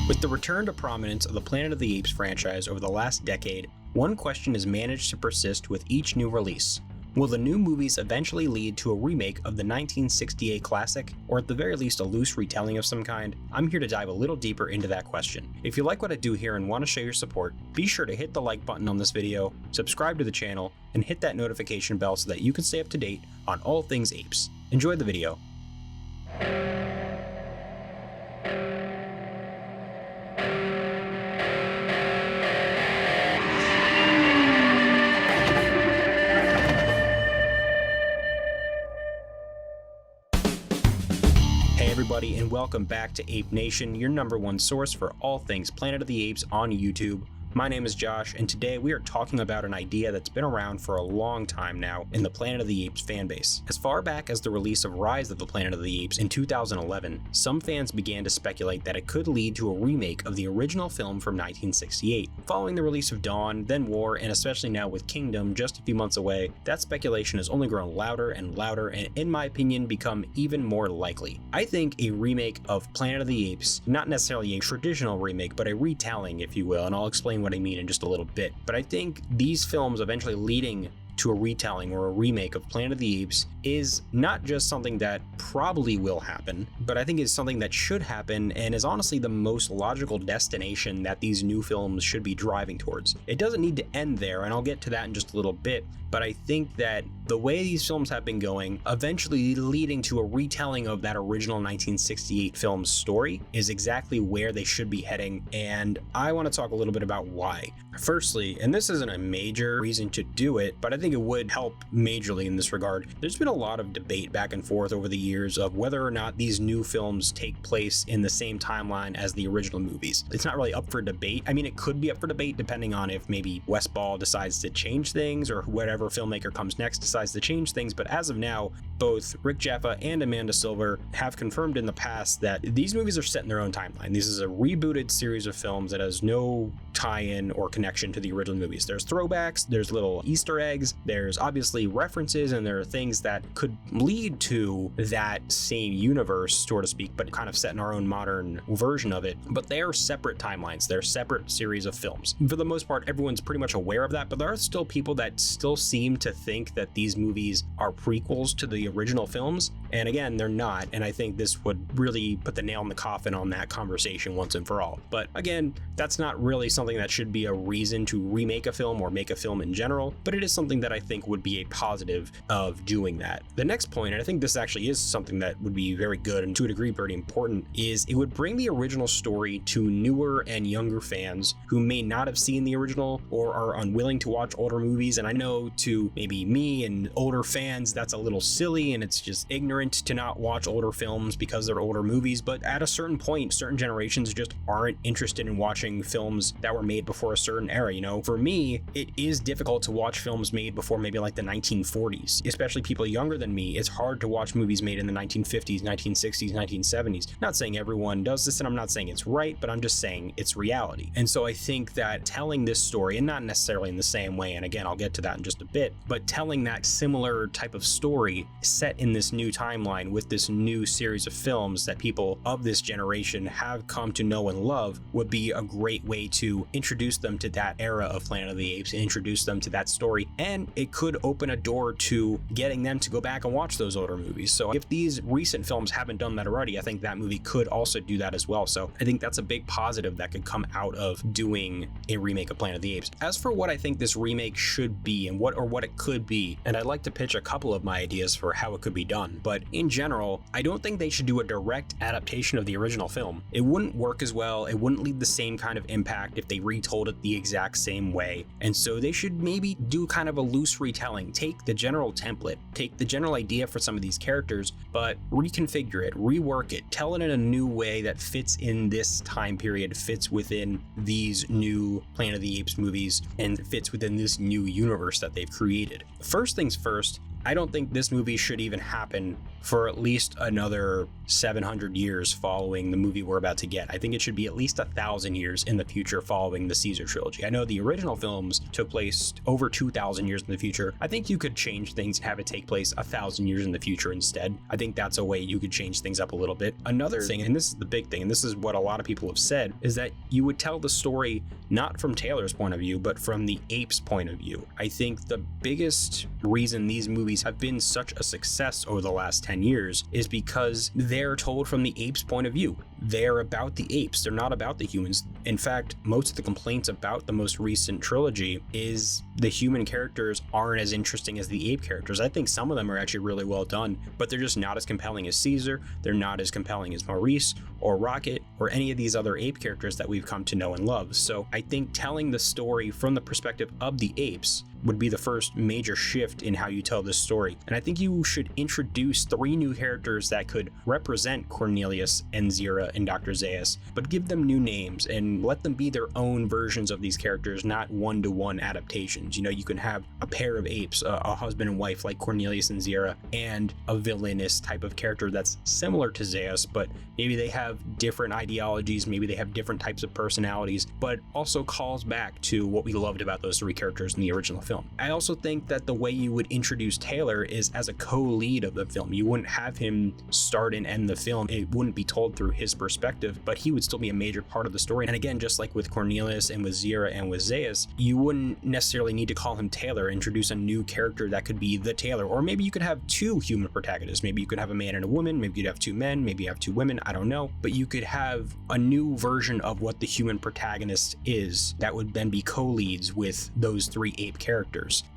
With the return to prominence of the Planet of the Apes franchise over the last decade, one question has managed to persist with each new release. Will the new movies eventually lead to a remake of the 1968 classic, or at the very least a loose retelling of some kind? I'm here to dive a little deeper into that question. If you like what I do here and want to show your support, be sure to hit the like button on this video, subscribe to the channel, and hit that notification bell so that you can stay up to date on all things apes. Enjoy the video. Everybody, and welcome back to Ape Nation, your #1 source for all things Planet of the Apes on YouTube. My name is Josh, and today we are talking about an idea that's been around for a long time now in the Planet of the Apes fanbase. As far back as the release of Rise of the Planet of the Apes in 2011, some fans began to speculate that it could lead to a remake of the original film from 1968. Following the release of Dawn, then War, and especially now with Kingdom just a few months away, that speculation has only grown louder and louder and, in my opinion, become even more likely. I think a remake of Planet of the Apes, not necessarily a traditional remake, but a retelling, if you will, and I'll explain what I mean in just a little bit. But I think these films eventually leading to a retelling or a remake of Planet of the Apes is not just something that probably will happen, but I think is something that should happen and is honestly the most logical destination that these new films should be driving towards. It doesn't need to end there, and I'll get to that in just a little bit, but I think that the way these films have been going, eventually leading to a retelling of that original 1968 film's story is exactly where they should be heading, and I want to talk a little bit about why. Firstly, and this isn't a major reason to do it, but I think it would help majorly in this regard. There's been a lot of debate back and forth over the years of whether or not these new films take place in the same timeline as the original movies. It's not really up for debate. I mean, it could be up for debate depending on if maybe Wes Ball decides to change things or whatever filmmaker comes next decides to change things, but as of now, both Rick Jaffa and Amanda Silver have confirmed in the past that these movies are set in their own timeline. This is a rebooted series of films that has no tie-in or connection to the original movies. There's throwbacks, there's little Easter eggs, there's obviously references, and there are things that could lead to that same universe, so to speak, but kind of set in our own modern version of it. But they are separate timelines. They're separate series of films. For the most part, everyone's pretty much aware of that, but there are still people that still seem to think that these movies are prequels to the original films. And again, they're not. And I think this would really put the nail in the coffin on that conversation once and for all. But again, that's not really something that should be a reason to remake a film or make a film in general, but it is something that I think would be a positive of doing that. The next point, and I think this actually is something that would be very good and to a degree very important, is it would bring the original story to newer and younger fans who may not have seen the original or are unwilling to watch older movies. And I know to maybe me and older fans, that's a little silly and it's just ignorant to not watch older films because they're older movies, but at a certain point, certain generations just aren't interested in watching films that were made before a certain era. You know, for me, it is difficult to watch films made before maybe like the 1940s, especially people younger than me. It's hard to watch movies made in the 1950s, 1960s, 1970s. Not saying everyone does this, and I'm not saying it's right, but I'm just saying it's reality. And so I think that telling this story, and not necessarily in the same way, and again, I'll get to that in just a bit, but telling that similar type of story set in this new timeline with this new series of films that people of this generation have come to know and love would be a great way to introduce them to that era of Planet of the Apes, introduce them to that story, and it could open a door to getting them to go back and watch those older movies. So if these recent films haven't done that already, I think that movie could also do that as well. So I think that's a big positive that could come out of doing a remake of Planet of the Apes. As for what I think this remake should be and what it could be, and I'd like to pitch a couple of my ideas for how it could be done, but in general, I don't think they should do a direct adaptation of the original film. It wouldn't work as well, it wouldn't leave the same kind of impact if they retold it the exact same way, and so they should maybe do kind of a loose retelling. Take the general template, take the general idea for some of these characters, but reconfigure it, rework it, tell it in a new way that fits in this time period, fits within these new Planet of the Apes movies, and fits within this new universe that they've created. First things first, I don't think this movie should even happen for at least another 700 years following the movie we're about to get. I think it should be at least 1,000 years in the future following the Caesar trilogy. I know the original films took place over 2,000 years in the future. I think you could change things and have it take place 1,000 years in the future instead. I think that's a way you could change things up a little bit. Another thing, and this is the big thing, and this is what a lot of people have said, is that you would tell the story not from Taylor's point of view, but from the apes' point of view. I think the biggest reason these movies have been such a success over the last 10 years is because they're told from the apes' point of view. They're about the apes, they're not about the humans. In fact, most of the complaints about the most recent trilogy is the human characters aren't as interesting as the ape characters. I think some of them are actually really well done, but they're just not as compelling as Caesar, they're not as compelling as Maurice or Rocket or any of these other ape characters that we've come to know and love. So I think telling the story from the perspective of the apes would be the first major shift in how you tell this story. And I think you should introduce 3 new characters that could represent Cornelius and Zira and Dr. Zaius, but give them new names and let them be their own versions of these characters, not one-to-one adaptations. You know, you can have a pair of apes, a husband and wife like Cornelius and Zira, and a villainous type of character that's similar to Zaius, but maybe they have different ideologies, maybe they have different types of personalities, but also calls back to what we loved about those 3 characters in the original film. I also think that the way you would introduce Taylor is as a co-lead of the film. You wouldn't have him start and end the film. It wouldn't be told through his perspective, but he would still be a major part of the story. And again, just like with Cornelius and with Zira and with Zaius, you wouldn't necessarily need to call him Taylor, introduce a new character that could be the Taylor. Or maybe you could have 2 human protagonists. Maybe you could have a man and a woman, maybe you'd have 2 men, maybe you have 2 women, I don't know. But you could have a new version of what the human protagonist is that would then be co-leads with those 3 ape characters.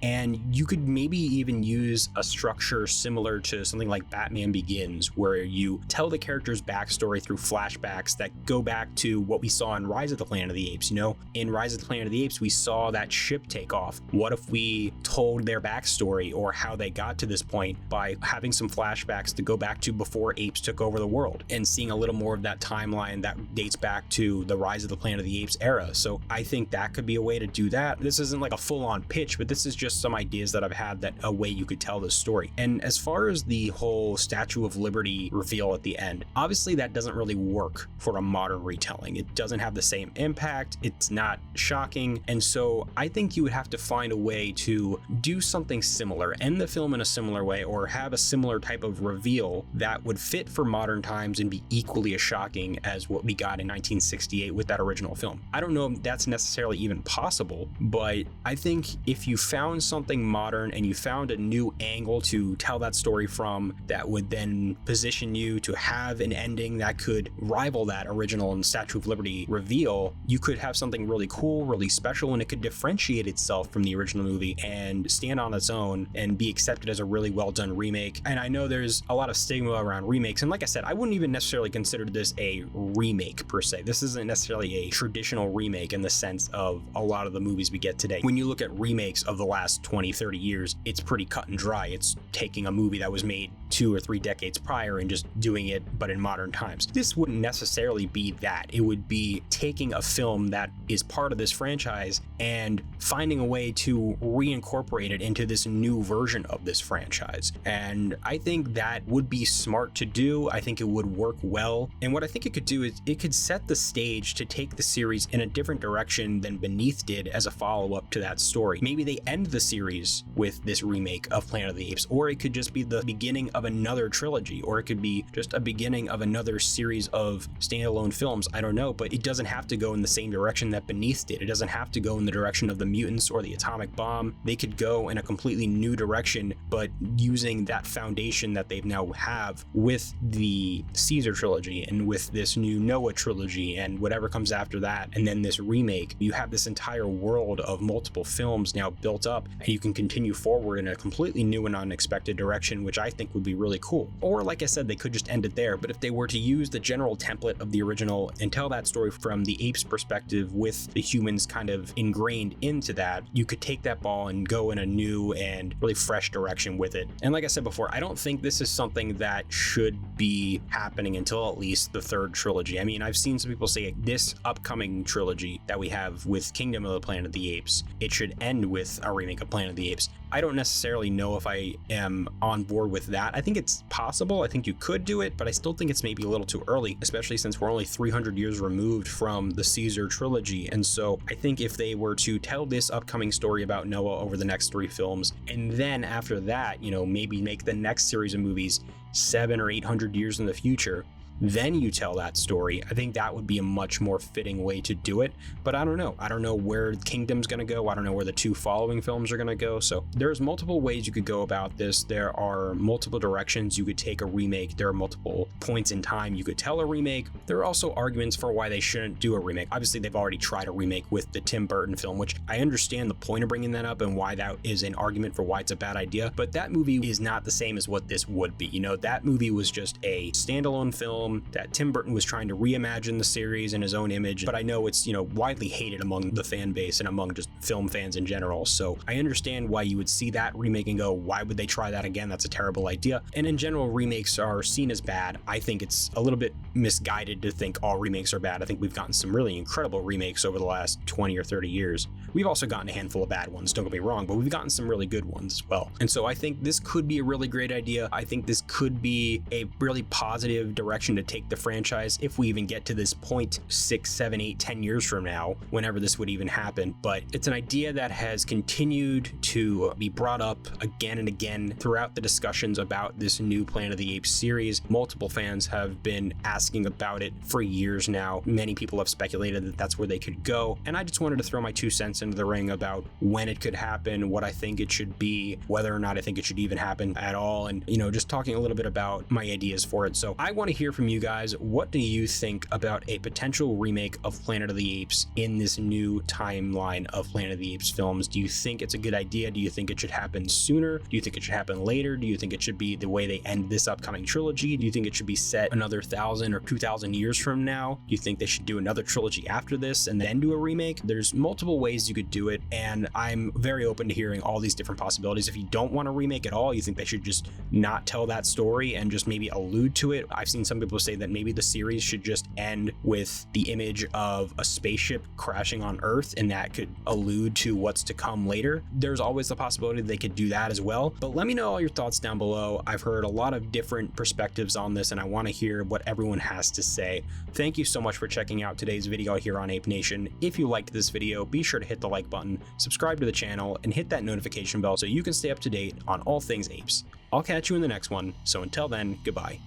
And you could maybe even use a structure similar to something like Batman Begins, where you tell the character's backstory through flashbacks that go back to what we saw in Rise of the Planet of the Apes. You know, in Rise of the Planet of the Apes, we saw that ship take off. What if we told their backstory or how they got to this point by having some flashbacks to go back to before apes took over the world and seeing a little more of that timeline that dates back to the Rise of the Planet of the Apes era? So I think that could be a way to do that. This isn't like a full-on pitch, but this is just some ideas that I've had that a way you could tell this story. And as far as the whole Statue of Liberty reveal at the end, obviously that doesn't really work for a modern retelling. It doesn't have the same impact, it's not shocking, and so I think you would have to find a way to do something similar, end the film in a similar way, or have a similar type of reveal that would fit for modern times and be equally as shocking as what we got in 1968 with that original film. I don't know if that's necessarily even possible, but I think if you found something modern and you found a new angle to tell that story from that would then position you to have an ending that could rival that original and Statue of Liberty reveal, you could have something really cool, really special, and it could differentiate itself from the original movie and stand on its own and be accepted as a really well done remake. And I know there's a lot of stigma around remakes, and like I said, I wouldn't even necessarily consider this a remake per se. This isn't necessarily a traditional remake in the sense of a lot of the movies we get today. When you look at remakes of the last 20, 30 years, it's pretty cut and dry. It's taking a movie that was made 2 or 3 decades prior and just doing it, but in modern times. This wouldn't necessarily be that. It would be taking a film that is part of this franchise and finding a way to reincorporate it into this new version of this franchise. And I think that would be smart to do. I think it would work well. And what I think it could do is it could set the stage to take the series in a different direction than Beneath did as a follow-up to that story. Maybe they end the series with this remake of Planet of the Apes, or it could just be the beginning of another trilogy, or it could be just a beginning of another series of standalone films. I don't know, but it doesn't have to go in the same direction that Beneath did. It doesn't have to go in the direction of the mutants or the atomic bomb. They could go in a completely new direction, but using that foundation that they now have with the Caesar trilogy and with this new Noah trilogy and whatever comes after that, and then this remake. You have this entire world of multiple films now built up, and you can continue forward in a completely new and unexpected direction, which I think would be really cool. Or like I said, they could just end it there, but if they were to use the general template of the original and tell that story from the apes' perspective with the humans kind of ingrained into that, you could take that ball and go in a new and really fresh direction with it. And like I said before, I don't think this is something that should be happening until at least the 3rd trilogy. I mean, I've seen some people say this upcoming trilogy that we have with Kingdom of the Planet of the Apes, it should end with a remake of Planet of the Apes. I don't necessarily know if I am on board with that. I think it's possible. I think you could do it, but I still think it's maybe a little too early, especially since we're only 300 years removed from the Caesar trilogy. And so I think if they were to tell this upcoming story about Noah over the next 3 films, and then after that, maybe make the next series of movies 700 or 800 years in the future, then you tell that story, I think that would be a much more fitting way to do it. But I don't know. I don't know where Kingdom's going to go. I don't know where the 2 following films are going to go. So there's multiple ways you could go about this. There are multiple directions you could take a remake. There are multiple points in time you could tell a remake. There are also arguments for why they shouldn't do a remake. Obviously, they've already tried a remake with the Tim Burton film, which I understand the point of bringing that up and why that is an argument for why it's a bad idea. But that movie is not the same as what this would be. That movie was just a standalone film that Tim Burton was trying to reimagine the series in his own image, but I know it's, widely hated among the fan base and among just film fans in general. So I understand why you would see that remake and go, why would they try that again? That's a terrible idea. And in general, remakes are seen as bad. I think it's a little bit misguided to think all remakes are bad. I think we've gotten some really incredible remakes over the last 20 or 30 years. We've also gotten a handful of bad ones, don't get me wrong, but we've gotten some really good ones as well. And so I think this could be a really great idea. I think this could be a really positive direction to take the franchise if we even get to this point 6, 7, 8, 10 years from now, whenever this would even happen. But it's an idea that has continued to be brought up again and again throughout the discussions about this new Planet of the Apes series. Multiple fans have been asking about it for years now. Many people have speculated that that's where they could go. And I just wanted to throw my 2 cents into the ring about when it could happen, what I think it should be, whether or not I think it should even happen at all, and just talking a little bit about my ideas for it. So I want to hear from you guys. What do you think about a potential remake of Planet of the Apes in this new timeline of Planet of the Apes films? Do you think it's a good idea? Do you think it should happen sooner? Do you think it should happen later? Do you think it should be the way they end this upcoming trilogy? Do you think it should be set another 1,000 or 2,000 years from now? Do you think they should do another trilogy after this and then do a remake? There's multiple ways you could do it, and I'm very open to hearing all these different possibilities. If you don't want to remake at all, you think they should just not tell that story and just maybe allude to it. I've seen some people say that maybe the series should just end with the image of a spaceship crashing on Earth, and that could allude to what's to come later. There's always the possibility they could do that as well. But let me know all your thoughts down below. I've heard a lot of different perspectives on this, and I want to hear what everyone has to say. Thank you so much for checking out today's video here on Ape Nation. If you liked this video, be sure to hit the like button, subscribe to the channel, and hit that notification bell so you can stay up to date on all things apes. I'll catch you in the next one, so until then, goodbye.